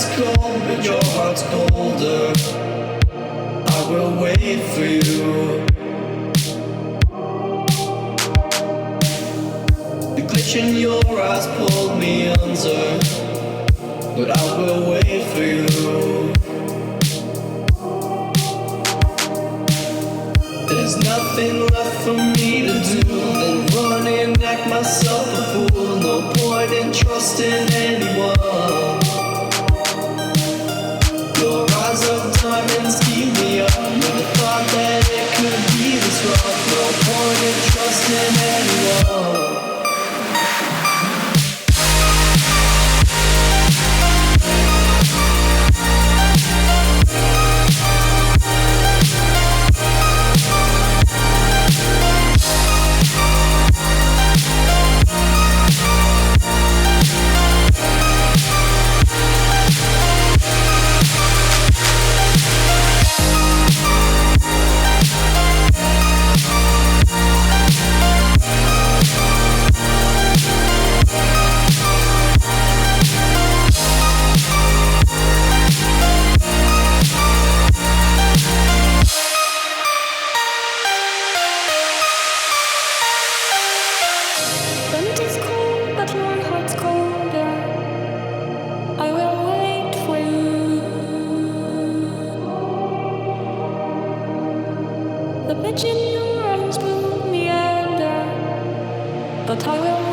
is cold, but your heart's colder. I will wait for you. The glitch in your eyes pulled me under, but I will wait for you. There's nothing left for me to do than run and act myself a fool. No point in trusting anyone. Your eyes of diamonds keep me up with the thought that it could be this rough. No point in trusting anyone. The bitch in your arms pulled me under, but I will